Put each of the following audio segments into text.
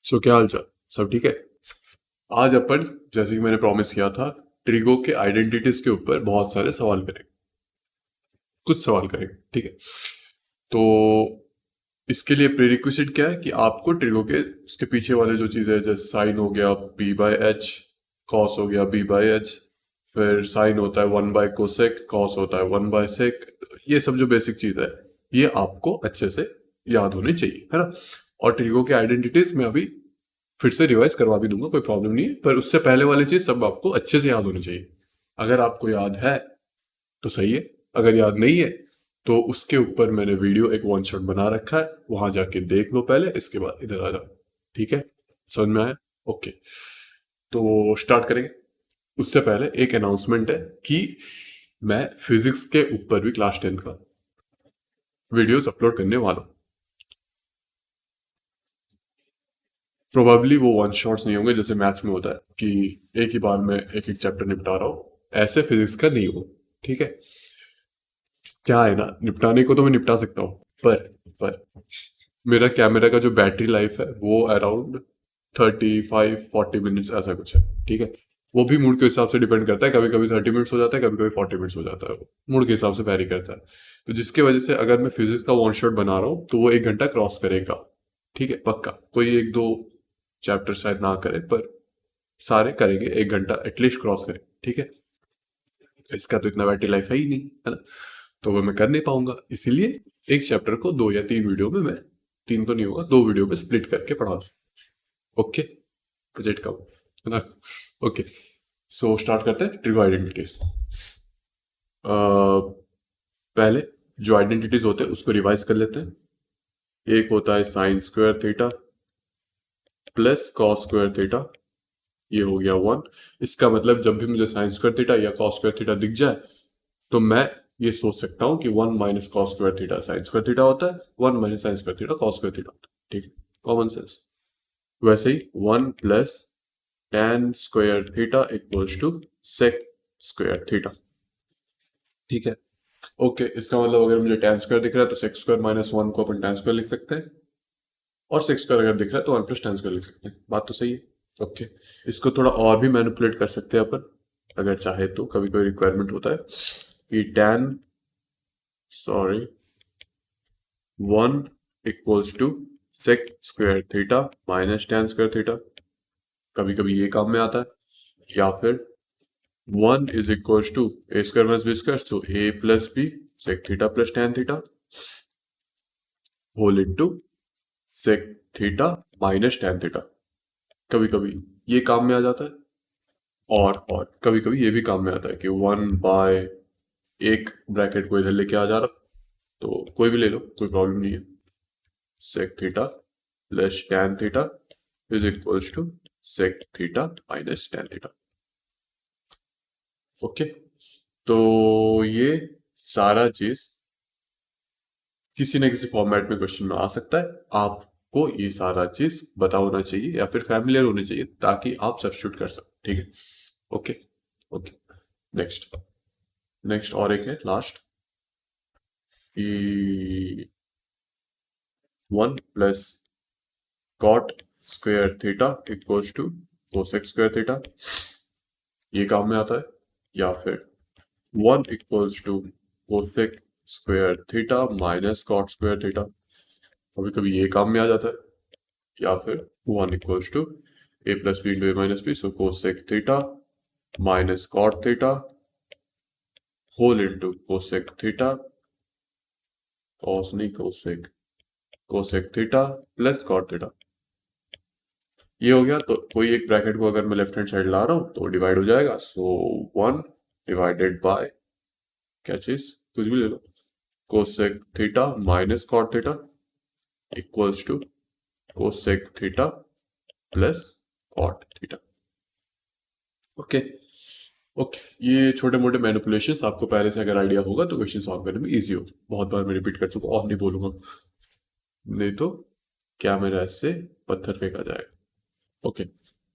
सो क्या हाल चाल। सब ठीक है। आज अपन, जैसे कि मैंने प्रॉमिस किया था, ट्रिगो के आइडेंटिटीज के ऊपर बहुत सारे सवाल करेंगे। कुछ सवाल करेंगे, ठीक है। तो इसके लिए प्रीरिक्विजिट क्या है कि आपको ट्रिगो के उसके पीछे वाले जो चीज़ें हैं, जैसे साइन हो गया बी बाई एच, कॉस हो गया बी बाई एच, फिर साइन होता है वन बाय कोसेक, कॉस होता है वन बाय सेक, ये सब जो बेसिक चीज़ है ये आपको अच्छे से याद होनी चाहिए, है ना। और ट्रिगो के आइडेंटिटीज में अभी फिर से रिवाइज करवा भी दूंगा, कोई प्रॉब्लम नहीं है, पर उससे पहले वाली चीज सब आपको अच्छे से याद होनी चाहिए। अगर आपको याद है तो सही है, अगर याद नहीं है तो उसके ऊपर मैंने वीडियो एक वन शॉट बना रखा है, वहां जाके देख लो पहले, इसके बाद इधर आ जाओ। ठीक है, समझ में आया? ओके, तो स्टार्ट करेंगे। उससे पहले एक अनाउंसमेंट है कि मैं फिजिक्स के ऊपर भी क्लास 10 का वीडियोस अपलोड करने वाला हूँ। प्रोबेबली वो वन शॉट्स नहीं होंगे जैसे मैथ्स में होता है कि एक ही बार में एक एक चैप्टर निपटा रहा हूँ, ऐसे फिजिक्स का नहीं हो। ठीक है, क्या है ना, निपटाने को तो मैं निपटा सकता हूँ, पर मेरा कैमरा का जो बैटरी लाइफ है वो अराउंड 35-40 मिनट्स ऐसा कुछ है। ठीक है, वो भी मूड के हिसाब से डिपेंड करता है, कभी कभी 30 मिनट्स हो जाता है, कभी कभी 40 मिनट्स हो जाता है, वो मूड के हिसाब से वैरी करता है। तो जिसकी वजह से अगर मैं फिजिक्स का वन शॉट बना रहा हूँ तो वो 1 घंटा क्रॉस करेगा। ठीक है, पक्का कोई एक दो चैप्टर शायद ना करे, पर सारे करेंगे, 1 घंटा एटलीस्ट क्रॉस करें। ठीक है, इसका तो इतना बैटरी लाइफ है ही नहीं, है ना। तो वो मैं कर नहीं पाऊंगा, इसीलिए एक चैप्टर को 2 या 3 वीडियो में मैं, तीन तो नहीं होगा, 2 वीडियो में स्प्लिट करके पढ़ा दूँ। ओके, प्रोजेक्ट का है ना। ओके, सो स्टार्ट करते हैं ट्रिगो आइडेंटिटीज। पहले जो आइडेंटिटीज होते हैं उसको रिवाइज कर लेते हैं। एक होता है sign square theta plus cos square theta, ये हो गया 1। इसका मतलब जब भी मुझे साइन स्क्वायर थीटा या कॉस स्क्वायर थीटा दिख जाए तो मैं ये सोच सकता हूँ कि 1 - cos square theta sine square theta होता है, 1 - sine square theta cos square theta होता है। ठीक है, कॉमन सेंस। वैसे ही 1 + tan square theta equals to sec square theta. ठीक है, ओके, इसका मतलब अगर मुझे tan स्क्वायर दिख रहा है तो सेक स्क्वायर -1 को अपन tan स्क्वायर लिख सकते हैं, और सेक स्क्वायर अगर दिख रहा है तो 1 + tan स्क्वायर लिख सकते हैं। बात तो सही है। ओके, इसको थोड़ा और भी मैनिपुलेट कर सकते हैं अपन, अगर चाहे तो। कभी कोई रिक्वायरमेंट होता है कि tan, sorry, 1 = sec square theta -tan square theta, कभी कभी ये काम में आता है। या फिर 1 = a² + b² so a + b sec theta + tan theta whole into sec theta -tan theta, कभी कभी ये काम में आ जाता है। और कभी कभी ये भी काम में आता है कि 1 बाय, एक ब्रैकेट को इधर लेके आ जा रहा, तो कोई भी ले लो, कोई प्रॉब्लम नहीं है। Sec theta + tan theta = sec theta -tan theta. Okay, तो ये सारा चीज किसी न किसी फॉर्मेट में क्वेश्चन में आ सकता है। आपको ये सारा चीज पता होना चाहिए या फिर फैमिलियर होनी चाहिए, ताकि आप सब्स्टिट्यूट कर सको। ठीक है, ओके। Okay, next. नेक्स्ट और एक है लास्ट, कि 1 + cot square theta equals to cosec square theta, ये काम में आता है। या फिर 1 = cosec square theta -cot square theta, कभी कभी ये काम में आ जाता है। या फिर 1 = a + b × a - b so cosec theta -cot theta whole into cosec theta, cos नहीं cosec, cosec theta + cot theta. ये हो गया, तो कोई एक ब्रैकेट को अगर मैं लेफ्ट हैंड साइड ला रहा हूं तो डिवाइड हो जाएगा। सो 1 / क्या चीज, कुछ भी ले लो, cosec theta -cot theta equals to cosec theta + cot theta. Okay. Okay, ये छोटे मोटे मैनिपुलेशंस आपको पहले से अगर आइडिया होगा तो क्वेश्चन सॉल्व करने में इजी हो। बहुत बार मैं रिपीट कर चुका, और नहीं बोलूंगा, नहीं तो क्या मेरा इससे पत्थर फेंका जाएगा। Okay,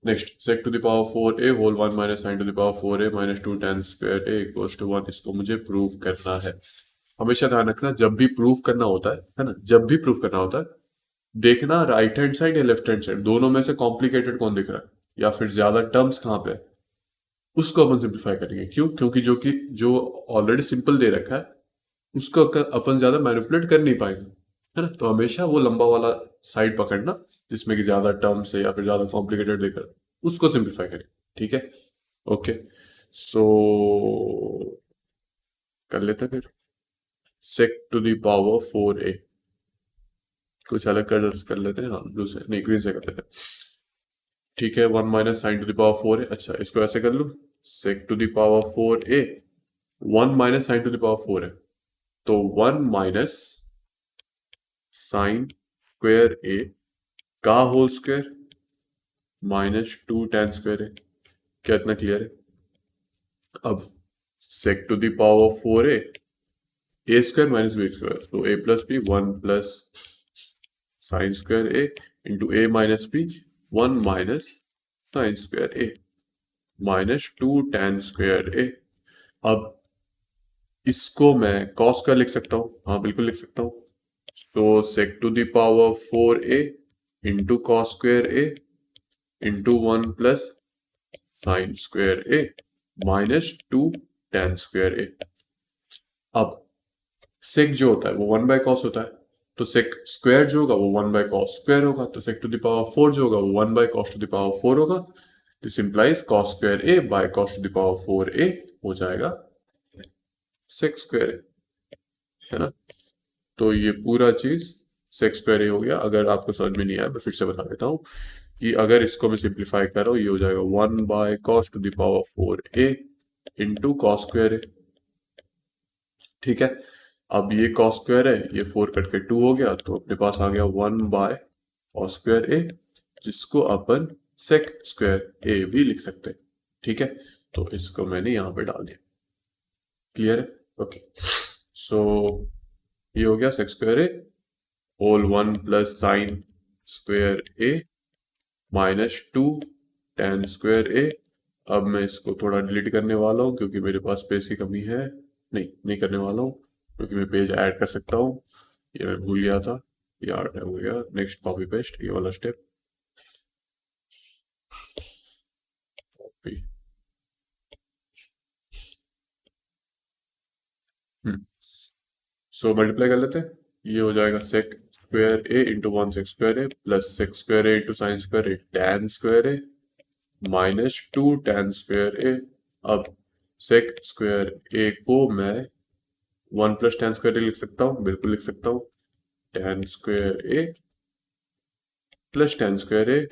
next, sec to the power 4a whole 1 - sin to the power 4a -2 tan square a equals to 1, इसको मुझे प्रूव करना है। हमेशा ध्यान रखना, जब भी प्रूव करना होता है ना, जब भी प्रूव करना होता है देखना राइट हैंड साइड या लेफ्ट हैंड साइड, दोनों में से कॉम्प्लिकेटेड कौन दिख रहा है या फिर ज्यादा टर्म्स कहाँ पे है, उसको अपन सिंप्लीफाई करेंगे। क्यों? क्योंकि जो ऑलरेडी सिंपल दे रखा है उसको अपन ज्यादा मैनिपुलेट कर नहीं पाएंगे, है ना। तो हमेशा वो लंबा वाला साइड पकड़ना जिसमें कि ज्यादा टर्म्स है या फिर ज्यादा कॉम्प्लिकेटेड दिख रहा है, उसको सिंप्लीफाई करें। ठीक है, ओके। सो कर लेते हैं फिर। sec to the power 4a, कुछ अलग कर लेते हैं, हाँ ब्लू से नहीं ग्रीन से कर लेते हैं। ठीक है, 1 minus sine to the power 4a, अच्छा इसको ऐसे कर लूँ, sec to the power 4a, 1 minus sine to the power 4 है, तो 1 माइनस साइन स्क्वेयर a का whole square minus 2 tan square है। क्या इतना क्लियर है? अब sec to the power 4a, a square minus b square, तो a plus B 1 plus sine square a into a minus B 1 minus sine square a minus 2 tan square a। अब इसको मैं cos square लिख सकता हूँ, हाँ बिल्कुल लिख सकता हूँ। तो sec to the power 4a into cos square a into 1 plus sine square a minus 2 tan square a। अब sec जो होता है वो 1 बाय कॉस होता है, तो sec स्क्वायर जो होगा वो 1 बाय कॉस स्क्वायर होगा, तो sec टू द पावर 4 जो होगा वो 1 by cos two the power 4 होगा। This implies cos square a by cos two the power 4a हो जाएगा sec स्क्वायर a, है ना। तो ये पूरा चीज sec स्क्वायर a हो गया। अगर आपको समझ में नहीं आया मैं फिर से बता देता हूँ कि अगर इसको मैं सिंप्लीफाई कर रहा हूँ, ये हो जाएगा 1 by cos two the power 4a into cos square a। ठीक है, अब ये कॉस स्क्वायर है, ये 4 कट के 2 हो गया, तो अपने पास आ गया 1 बाय कॉस स्क्वायर a, जिसको अपन सेक स्क्वायर a भी लिख सकते हैं। ठीक है, तो इसको मैंने यहाँ पे डाल दिया। क्लियर है? ओके, सो ये हो गया sec square a whole 1 plus sine square a minus 2 tan square a। अब मैं इसको थोड़ा डिलीट करने वाला हूँ क्योंकि मेरे पास स्पेस की कमी है। नहीं करने वाला हूँ क्योंकि मैं पेज ऐड कर सकता हूँ, ये मैं भूल गया था। ये आर्ट हो गया, नेक्स्ट कॉपी पेस्ट, ये वाला स्टेप कॉपी। सो मल्टीप्लाई कर लेते हैं, ये हो जाएगा सेक स्क्वायर ए इंटू 1 सेक स्क्वायर ए प्लस सेक स्क्वायर ए इंटू साइन स्क्वायर ए टैन स्क्वायर ए माइनस 2 टैन स्क्वायर ए। अब सेक स्क्वायर ए को मैं 1 प्लस टैन स्क्वायर ए लिख सकता हूँ, बिल्कुल लिख सकता हूँ, टैन स्क्वायर ए प्लस टैन स्क्वायर ए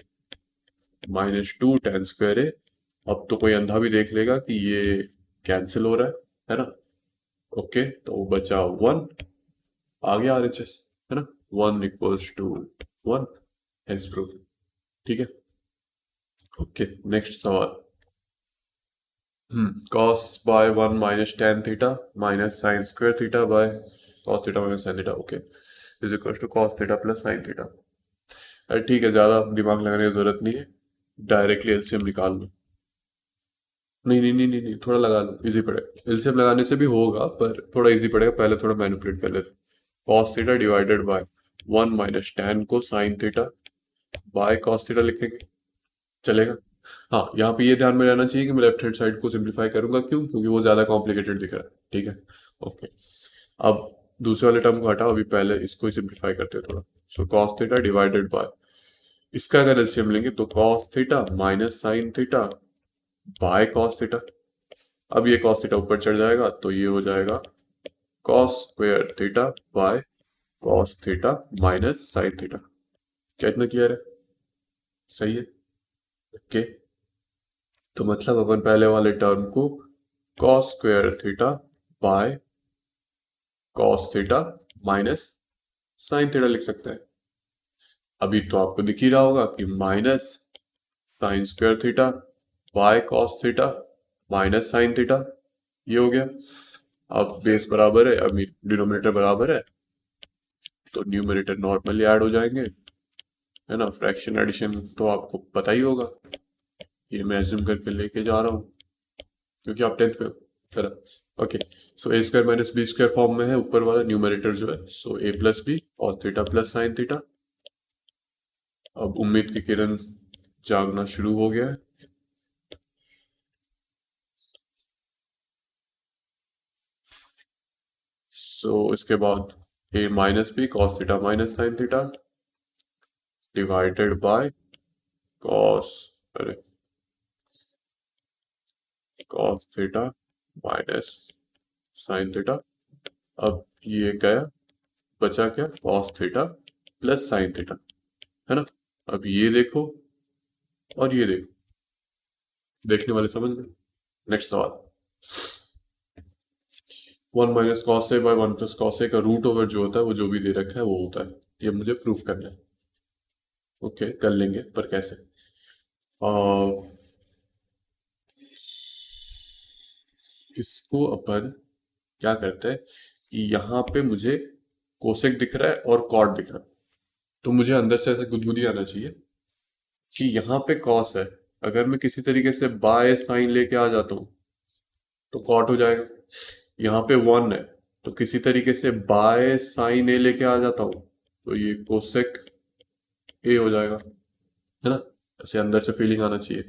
माइनस 2 टैन स्क्वायर ए। अब तो कोई अंधा भी देख लेगा कि ये कैंसिल हो रहा है ना। ओके, तो बचा 1, आ गया RHS, है ना। 1 इक्वल्स टू 1 हेंस प्रूफ। ठीक है, ओके नेक्स्ट सवाल। cos by 1 minus tan theta minus sine square theta by cos theta minus sine theta, okay, is equal to cos theta plus sine theta. अरे ठीक है, ज़्यादा दिमाग लगाने की ज़रूरत नहीं है, डायरेक्टली एलसीएम निकाल लो। नहीं, थोड़ा लगा लो, इजी पड़ेगा। एलसीएम लगाने से भी होगा पर थोड़ा इजी पड़ेगा, पहले थोड़ा मैनिपुलेट कर लेते। cos theta divided by 1 minus tan को sign theta by cos theta लिखेंगे, चलेगा। हाँ, यहाँ पे ये ध्यान में रहना चाहिए कि मैं लेफ्ट हैंड साइड को सिंप्लीफाई करूंगा, क्यों? क्योंकि वो ज़्यादा कॉम्प्लिकेटेड दिख रहा है। ठीक है, ओके। अब दूसरे वाले टर्म को हटाओ, अभी पहले इसको ही सिंप्लीफाई करते हैं थोड़ा। सो cos थीटा डिवाइडेड बाय, इसका अगर एलसीएम लेंगे तो cos theta minus sine theta by cos theta. अब ये cos थीटा ऊपर चढ़ जाएगा तो ये हो जाएगा cos square theta by cos theta minus sine theta. क्या इतना क्लियर है? सही है, ओके। तो मतलब अपन पहले वाले टर्म को cos square theta by cos theta minus sine theta लिख सकते हैं। अभी तो आपको दिख ही रहा होगा कि minus sine square theta by cos theta minus sine theta, ये हो गया। अब बेस बराबर है, अब डिनोमिनेटर बराबर है, तो न्यूमरेटर नॉर्मली ऐड हो जाएंगे, है ना। फ्रैक्शन एडिशन तो आपको पता ही होगा, ये मैं एज्यूम करके लेके जा रहा हूँ क्योंकि आप 10th में हो, है ना। Okay, so A square minus B square form में है ऊपर वाला न्यूमरेटर जो है, सो ए प्लस बी और थीटा प्लस साइन थीटा। अब उम्मीद की किरण जागना शुरू हो गया है। इसके बाद a minus B cos theta minus sine theta divided by cos, अरे cos theta minus sine theta. अब ये गया, बचा क्या, cos theta plus sine theta, है ना। अब ये देखो और ये देखो, देखने वाले समझ गए। नेक्स्ट सवाल, 1 - cos A/1 + cos A का रूट ओवर जो होता है वो जो भी दे रखा है वो होता है। ये मुझे प्रूफ करना है। ओके, कर लेंगे, पर कैसे। आ, इसको अपन क्या करते हैं कि यहाँ पे मुझे कोसेक दिख रहा है और कॉट दिख रहा है, तो मुझे अंदर से ऐसा गुदगुदी आना चाहिए कि यहाँ पे कॉस है, अगर मैं किसी तरीके से बाय साइन लेके आ जाता हूँ तो कॉट हो जाएगा। यहाँ पे 1 है, तो किसी तरीके से बाय साइन ए लेके आ जाता हूँ तो ये कोसेक ए हो जाएगा, है ना। ऐसे अंदर से फीलिंग आना चाहिए,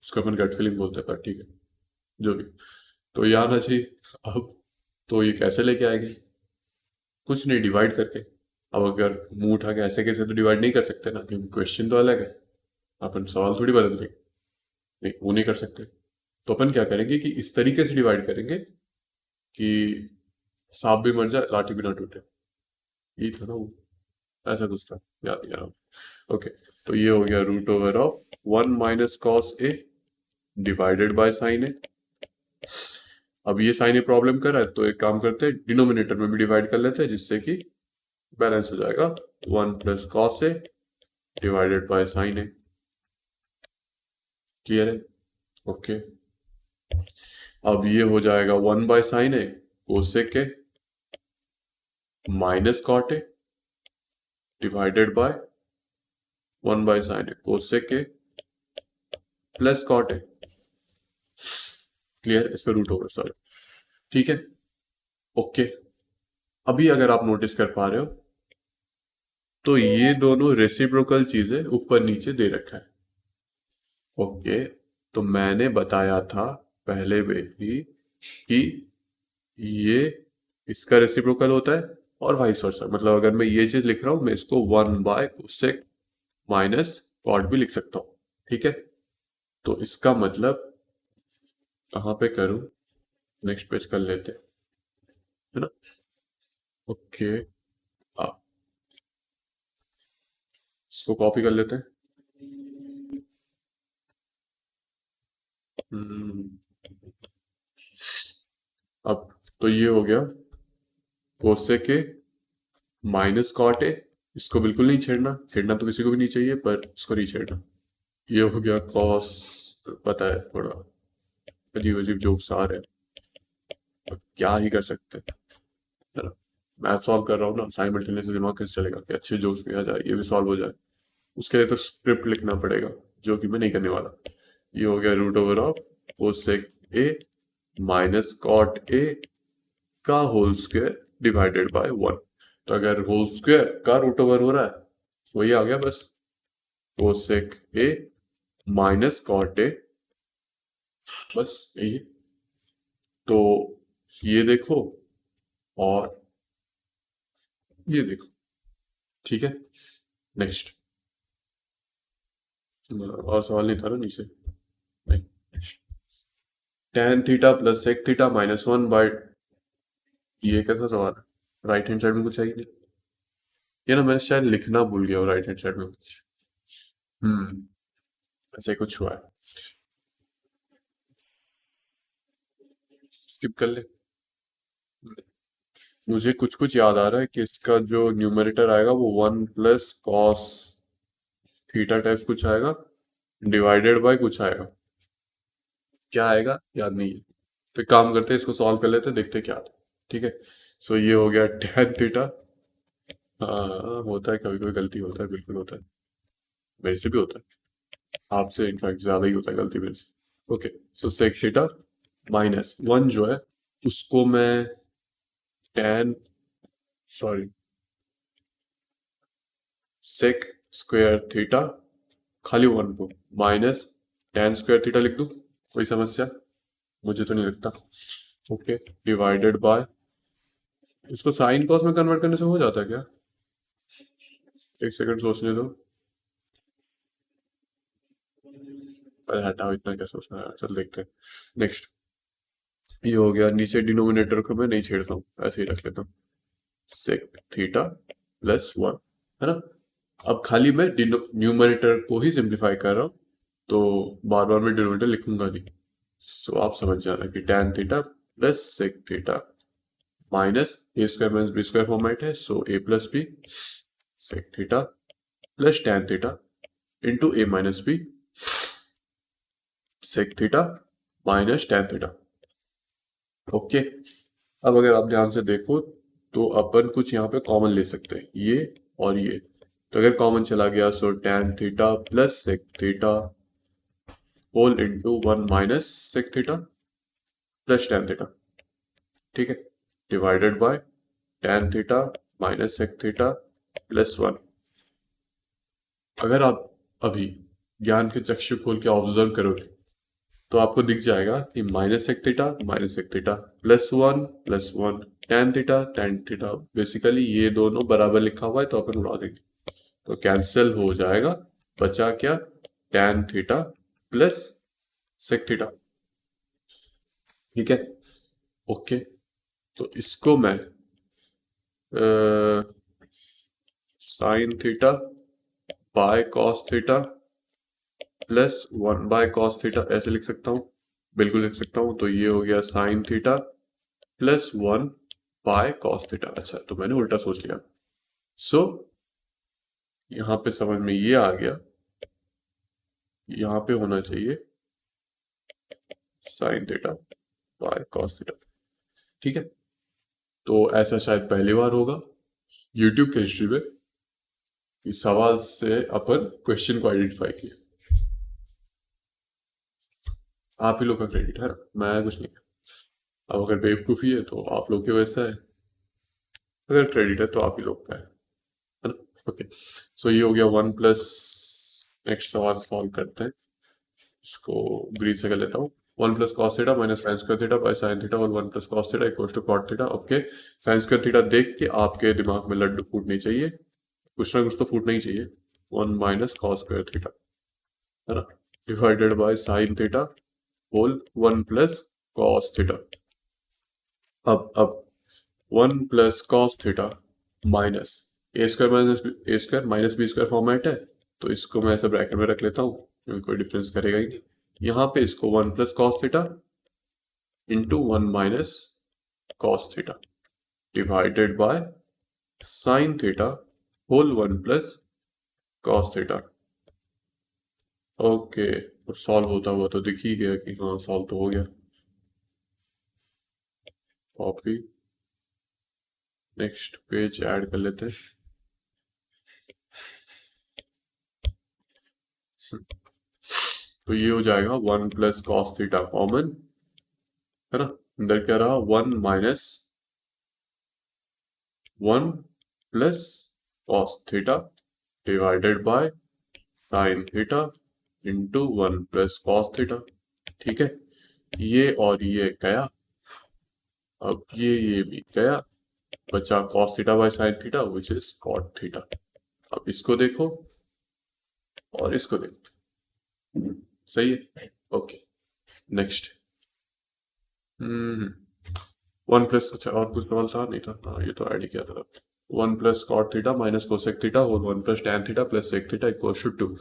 उसको अपन गट फीलिंग बोलते हैं, पर ठीक है जो भी। तो ये आना चाहिए। अब तो ये कैसे लेके आएंगे, कुछ नहीं, डिवाइड करके। अब अगर मुंह उठा के ऐसे कैसे तो डिवाइड नहीं कर सकते ना, क्योंकि क्वेश्चन तो अलग है, अपन सवाल थोड़ी बदल देंगे, नहीं वो नहीं कर सकते। तो अपन क्या करेंगे कि इस तरीके से डिवाइड करेंगे कि सांप भी मर जाए लाठी भी ना टूटे, यही था ना वो, ऐसा कुछ था, याद नहीं आ रहा। ओके, तो ये हो गया root over of 1 - cos A divided by sine A. अब ये साइन ए प्रॉब्लम कर रहा है, तो एक काम करते हैं डिनोमिनेटर में भी डिवाइड कर लेते हैं, जिससे कि बैलेंस हो जाएगा। 1 + cos A divided by sine A. Clear है, ओके। अब ये हो जाएगा 1/sin A cosec A minus cot A divided by 1/sin A cosec A plus cot A. Clear, इस पर रूट ओवर, सॉरी, ठीक है, ओके। अभी अगर आप नोटिस कर पा रहे हो तो ये दोनों रेसिप्रोकल चीजें ऊपर नीचे दे रखा है। ओके, तो मैंने बताया था पहले में ही कि ये इसका रेसिप्रोकल होता है और वाइस वर्सा, मतलब अगर मैं ये चीज लिख रहा हूं मैं इसको 1/cosec माइनस कॉट भी लिख सकता हूँ, ठीक है। तो इसका मतलब कहाँ पे करूँ, नेक्स्ट पेज कर लेते हैं, है ना। ओके, आ, इसको कॉपी कर लेते हैं। हम्म, अब तो ये हो गया cosec A minus cot A, इसको बिल्कुल नहीं छेड़ना, छेड़ना तो किसी को भी नहीं चाहिए, पर इसको नहीं छेड़ना। ये हो गया कॉस, पता है थोड़ा अजीब अजीब जोक्स आ रहे हैं, अब क्या ही कर सकते हैं, है ना। मैथ सॉल्व कर रहा हूँ ना, साइमल्टेनियसली दिमाग कैसे चलेगा कि अच्छे जोक्स भी आ जाए, ये भी सॉल्व हो जाए। उसके लिए तो स्क्रिप्ट लिखना पड़ेगा, जो कि मैं नहीं करने वाला। ये हो गया root over of cosec A minus cot A का होल स्क्वायर डिवाइडेड बाय 1। तो अगर होल स्क्वायर का रूट ओवर हो रहा है, वही आ गया बस, cosec A minus cot A, बस यही है। तो ये देखो और ये देखो, ठीक है। नेक्स्ट, और सवाल नहीं था ना नीचे, नहीं। tan theta plus sec theta -1 by, ये कैसा सवाल है, राइट हैंड साइड में कुछ है ही नहीं। ये ना मैंने शायद लिखना भूल गया हूँ राइट हैंड साइड में कुछ, ऐसे कुछ हुआ है, स्किप कर ले। मुझे कुछ कुछ याद आ रहा है कि इसका जो न्यूमरेटर आएगा वो 1 + cos थीटा टाइप्स कुछ आएगा, डिवाइडेड बाय कुछ आएगा, क्या आएगा याद नहीं है। तो एक काम करते हैं, इसको सॉल्व कर लेते हैं, देखते हैं क्या आता है, ठीक है। ये हो गया tan थीटा, हाँ होता है, कभी कभी गलती होता है, बिल्कुल होता है, मेरे से भी होता है, आपसे इनफैक्ट ज्यादा ही होता है गलती मेरे से। ओके, सेक थीटा -1 जो है उसको मैं tan, sorry, sec square theta, खाली वन को, माइनस टेन स्क्वायर थीटा लिख दूं, कोई समस्या? मुझे तो नहीं लगता। ओके, डिवाइडेड बाय, इसको साइन कॉस में कन्वर्ट करने से हो जाता है क्या? एक सेकंड सोचने दो। अरे हटाओ, इतना क्या सोचना है, चल देखते हैं। नेक्स्ट, ये हो गया। नीचे डिनोमिनेटर को मैं नहीं छेड़ता हूँ, ऐसे ही रख लेता हूँ, सेक थीटा प्लस वन, है ना। अब खाली मैं न्यूमरेटर को ही सिंप्लीफाई कर रहा हूँ, तो बार बार मैं डिनोमिनेटर लिखूंगा नहीं। सो आप समझ जाना कि tan theta plus sec theta minus A square minus B square format है, so A plus B sec theta plus tan theta into A minus B sec theta minus tan theta. Okay, अब अगर आप ध्यान से देखो तो अपन कुछ यहाँ पे कॉमन ले सकते हैं, ये और ये। तो अगर कॉमन चला गया, so tan theta plus sec theta whole into one minus sec theta plus tan theta, ठीक है, divided by tan theta minus sec theta plus one. अगर आप अभी ज्ञान के चक्षु खोल के ऑब्जर्व करोगे तो आपको दिख जाएगा कि minus sec theta plus one tan theta, basically ये दोनों बराबर लिखा हुआ है तो अपन उड़ा देंगे, तो कैंसिल हो जाएगा। बचा क्या? tan theta plus sec theta, ठीक है। ओके, तो इसको मैं sine theta by cos theta plus one by cos theta ऐसे लिख सकता हूँ, बिल्कुल लिख सकता हूँ। तो ये हो गया sign theta plus one by cos theta. अच्छा, तो मैंने उल्टा सोच लिया। सो यहाँ पे समझ में ये आ गया, यहाँ पे होना चाहिए sign theta by cos theta, ठीक है। तो ऐसा शायद पहली बार होगा यूट्यूब के हिस्ट्री में, इस सवाल से अपन क्वेश्चन को आइडेंटिफाई किया। आप ही लोग का क्रेडिट है ना, मैं कुछ नहीं। अब अगर बेवकूफ़ी है तो आप लोग की वजह से है, अगर क्रेडिट है तो आप ही लोग का है ना। ओके, सो ये हो गया वन प्लस, नेक्स्ट सवाल सॉल्व करते हैं, इसको ग्रीन से कर लेता हूँ। One plus cos theta minus sine square theta by sine theta और one plus cos theta equal to cot theta. Okay, sine square theta देख के आपके दिमाग में लड्डू फूटनी चाहिए, कुछ ना कुछ तो फूटना ही चाहिए। One minus cos square theta, है ना, divided by sine theta whole one plus cos theta. अब one plus cos theta minus A square minus B square format है, तो इसको मैं ऐसे ब्रैकेट में रख लेता हूँ क्योंकि कोई डिफरेंस करेगा ही नहीं। यहाँ पे इसको one plus cos theta into one minus cos theta divided by sine theta whole one plus cos theta. Okay, और सॉल्व होता हुआ तो दिख ही गया कि हाँ सॉल्व तो हो गया। कॉपी, नेक्स्ट पेज ऐड कर लेते हैं। तो ये हो जाएगा one plus cos theta common, है ना, अंदर क्या रहा, one minus one plus cos theta divided by sine theta into one plus cos theta, ठीक है। ये और ये गया, अब ये भी गया, बचा cos theta by sine theta which is cot theta. अब इसको देखो और इसको देखो, सही है। Okay, next. वन प्लस, अच्छा और कुछ सवाल था नहीं था, हाँ ये तो ऐड ही किया था। One plus cot theta minus cosec theta whole one plus tan theta plus sec theta equal to two.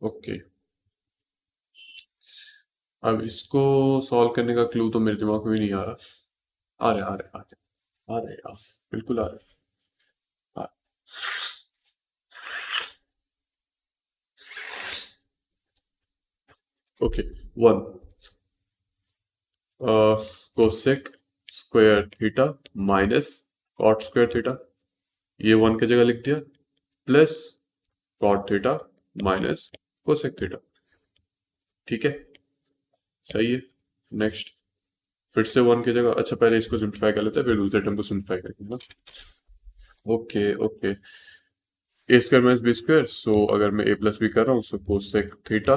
Okay, अब इसको सॉल्व करने का क्लू तो मेरे दिमाग में भी नहीं आ रहा। आ रहे आ रहे आ रहे आ रहे आ रहे, बिल्कुल आ रहे आ। Okay, one cosec square theta minus cot square theta, ये वन की जगह लिख दिया, plus cot theta minus cosec theta, ठीक है, सही है। नेक्स्ट, फिर से वन की जगह, अच्छा पहले इसको सिंप्लीफाई कर लेते हैं फिर दूसरे टर्म को सिंप्लीफाई करेंगे ना। Okay okay, A square minus B square, so अगर मैं ए प्लस बी कर रहा हूँ, so cosec theta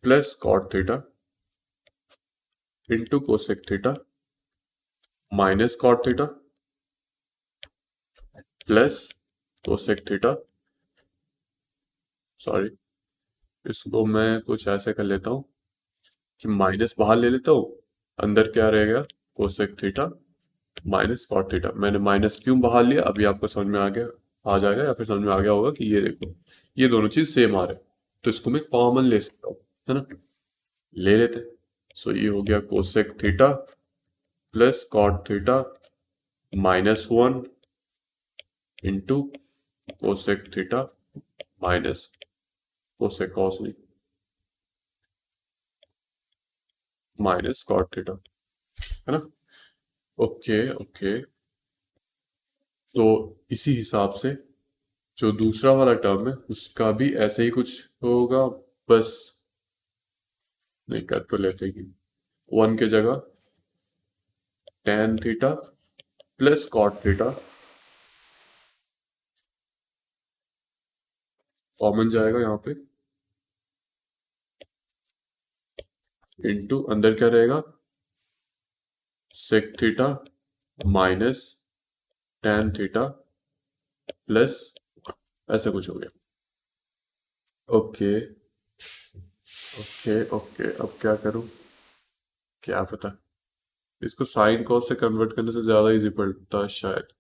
plus cot theta into cosec theta minus cot theta plus cosec theta, sorry, इसको मैं कुछ ऐसे कर लेता हूँ कि माइनस बाहर ले लेता हूँ, अंदर क्या रहेगा, cosec theta minus cot theta. मैंने माइनस क्यों बाहर लिया अभी आपको समझ में आ गया, आ जाएगा, या फिर समझ में आ गया होगा कि ये देखो ये दोनों चीज सेम आ रहे हैं, तो इसको मैं कॉमन ले सकता हूँ, है ना, ले लेते हैं। सो ये हो गया cosec theta plus cot theta minus one into cosec theta minus cosec cos नहीं, माइनस कॉट थीटा, है ना। ओके ओके, तो इसी हिसाब से जो दूसरा वाला टर्म है उसका भी ऐसे ही कुछ होगा, बस नहीं कर तो लेते ही, वन के जगह tan theta plus cot theta common जाएगा यहाँ पे, इंटू अंदर क्या रहेगा, sec theta minus tan theta plus, ऐसा कुछ हो गया। ओके ओके ओके, अब क्या करूं, क्या पता, इसको साइन कॉस से कन्वर्ट करने से ज्यादा इजी पड़ता है शायद।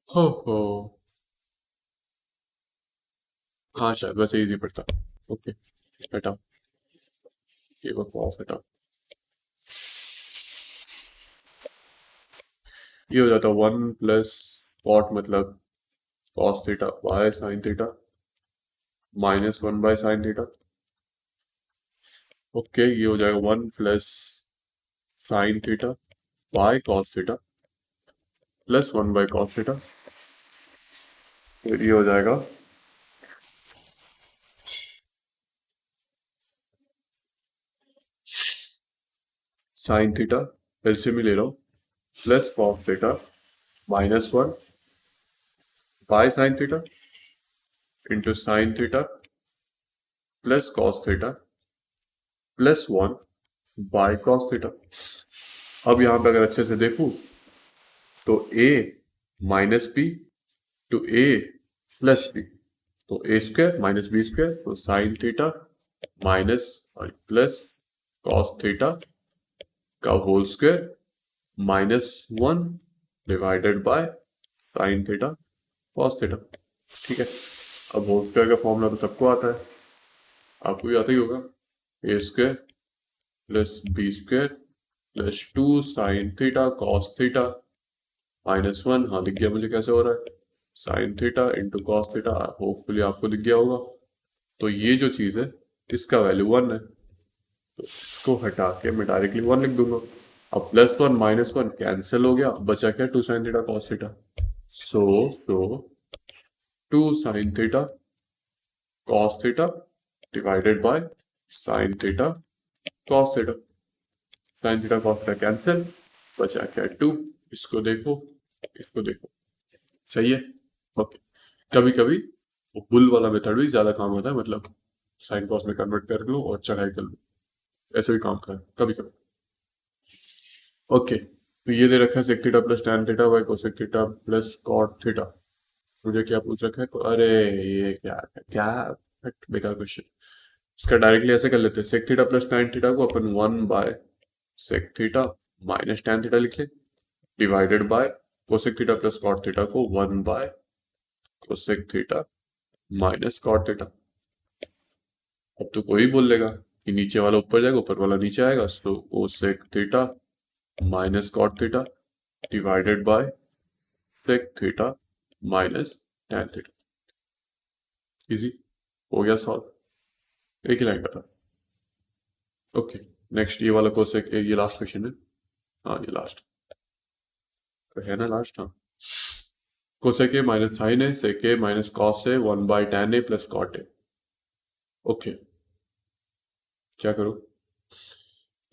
हो, हाँ शायद वैसे इजी पड़ता। ओके, हटाओ, ये बकवास हटाओ, ये हो जाता वन प्लस कॉट मतलब cos theta by sine theta minus one by sine theta. Okay, ये हो जाएगा one plus sine theta by cos theta plus one by cos theta, तो ये हो जाएगा साइन थीटा, एलसीएम ही ले लो, plus cos theta minus one by sine theta into sine theta plus cos theta plus one by cos theta. अब यहाँ पे अगर अच्छे से देखूं तो a minus B to a plus B, तो A square minus B square, तो sine theta minus plus cos theta का whole square minus one divided by sine theta cos theta. ठीक है, अब होल स्क्वायर का फॉर्मूला तो सबको आता है, आपको भी आता ही होगा, A square plus B square plus two sine theta cos theta minus one, हाँ दिख गया मुझे कैसे हो रहा है, sine theta into cos theta, hopefully आपको दिख गया होगा। तो ये जो चीज़ है इसका वैल्यू वन है, तो इसको हटा के मैं डायरेक्टली वन लिख दूंगा। अब plus one minus one cancel हो गया, बचा क्या, two sine theta cos theta, so तो two sine theta cos theta divided by sine theta cos theta, sine theta cos theta cancel, बचा क्या, टू, इसको देखो, इसको देखो, सही है। ओके, कभी कभी वो बुल वाला मेथड भी ज्यादा काम होता है, मतलब साइन कॉस में कन्वर्ट कर लो और चढ़ाई कर लो, ऐसे भी काम करता है कभी कभी। ओके, तो ये दे रखा है sec theta plus tan theta by cosec theta plus cot theta. मुझे क्या पूछ रखा है, अरे ये क्या क्या, हट, बेकार क्वेश्चन। इसका डायरेक्टली ऐसे कर लेते हैं, sec theta plus tan theta को अपन one by sec theta minus tan theta लिख ले, divided by cosec theta plus cot theta को one by cosec theta minus cot theta. अब तो कोई बोल लेगा कि नीचे वाला ऊपर जाएगा ऊपर वाला नीचे आएगा, तो cosec theta minus cot theta divided by sec theta minus tan theta. Easy, हो गया सॉल्व, एक ही लाइन का था। ओके, नेक्स्ट ये वाला कोसेक, ये लास्ट क्वेश्चन है, हाँ ये लास्ट तो है ना, लास्ट, हाँ। कोसेक ए माइनस साइन है, सेक ए माइनस कॉस है, one by tan A plus cot A. Okay, क्या करूं,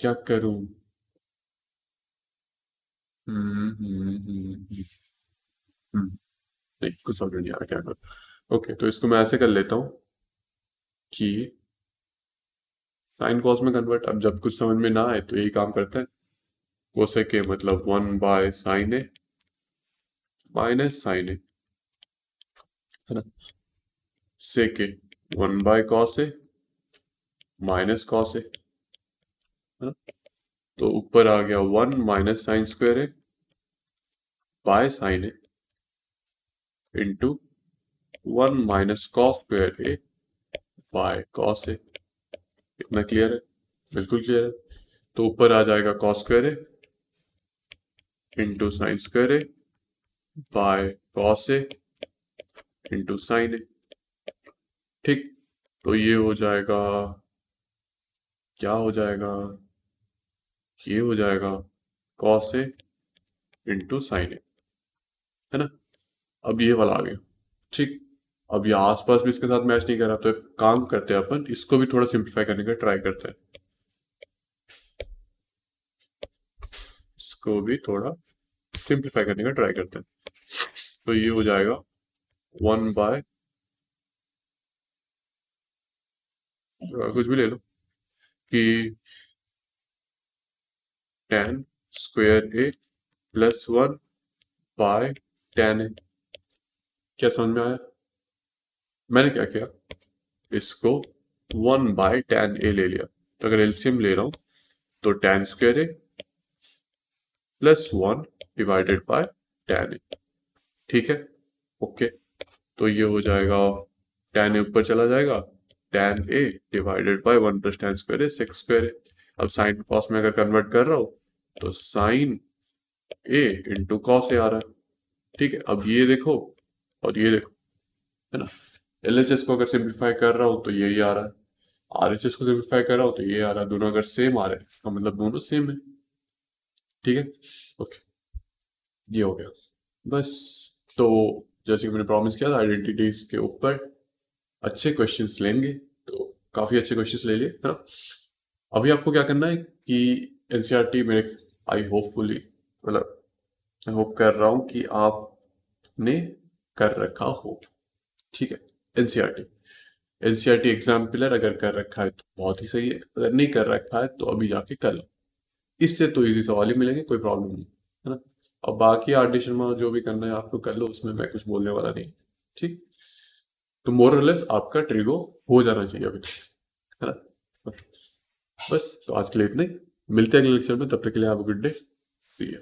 क्या करूं, नहीं, कुछ समझ नहीं आ रहा क्या कर। ओके, तो इसको मैं ऐसे कर लेता हूँ कि साइन कॉस में कन्वर्ट। अब जब कुछ समझ में ना आए तो यही काम करते हैं। कोसेक ए मतलब 1/sin A minus sin A, है ना। सेक ए 1/cos A minus cos A, है ना। तो ऊपर आ गया 1 - sin² A by sin A into 1 - cos² A by cos A। इतना क्लियर है? बिल्कुल क्लियर है। तो ऊपर आ जाएगा cos² A into sin² A by cos A into sin A। ठीक, तो ये हो जाएगा, क्या हो जाएगा, ये हो जाएगा cos A into sin A, है ना। अब ये वाला आ गया। ठीक, अब ये आसपास भी इसके साथ मैच नहीं कर रहा, तो एक काम करते हैं, अपन इसको भी थोड़ा सिंप्लीफाई करने का ट्राई करते हैं। इसको भी थोड़ा सिंप्लीफाई करने का ट्राई करते हैं। तो ये हो जाएगा 1 बाय, कुछ भी ले लो, कि tan² A plus 1/tan A। क्या समझ में आया? मैंने क्या किया, इसको 1/tan A ले लिया। तो अगर एलसीएम ले रहा हूं तो tan² A plus 1/tan A। ठीक है, ओके। तो ये हो जाएगा, tan A ऊपर चला जाएगा, tan A divided by 1 + tan² A sec² A। अब साइन कॉस में अगर कन्वर्ट कर रहा हूं तो sine A into cos A आ रहा है। ठीक है, अब ये देखो और ये देखो, है ना। एलएचएस को अगर सिंप्लीफाई कर रहा हूँ तो यही आ रहा है, आरएचएस को सिंप्लीफाई कर रहा हूँ तो ये आ रहा है। दोनों अगर सेम आ रहे हैं इसका मतलब दोनों सेम है। ठीक है, ओके, ये हो गया बस। तो जैसे कि मैंने प्रॉमिस किया था, आइडेंटिटीज के ऊपर अच्छे क्वेश्चंस लेंगे, तो काफ़ी अच्छे क्वेश्चंस ले लिए, है ना। अभी आपको क्या करना है कि एनसीईआरटी मेरे, आई होपफुली, मतलब मैं होप कर रहा हूँ कि आपने कर रखा हो। ठीक है, एनसीईआरटी, एनसीईआरटी एग्जाम पिलर अगर कर रखा है तो बहुत ही सही है, अगर नहीं कर रखा है तो अभी जाके कर लो। इससे तो इजी सवाल ही मिलेंगे, कोई प्रॉब्लम नहीं, है ना। और बाकी आर डी शर्मा जो भी करना है आप लोग कर लो, उसमें मैं कुछ बोलने वाला नहीं। ठीक, तो मोरलेस आपका ट्रिगो हो जाना चाहिए अभी तक, है ना। बस, तो आज के लिए इतने, मिलते हैं अगले लेक्चर में, तब तक के लिए have a good day, see you.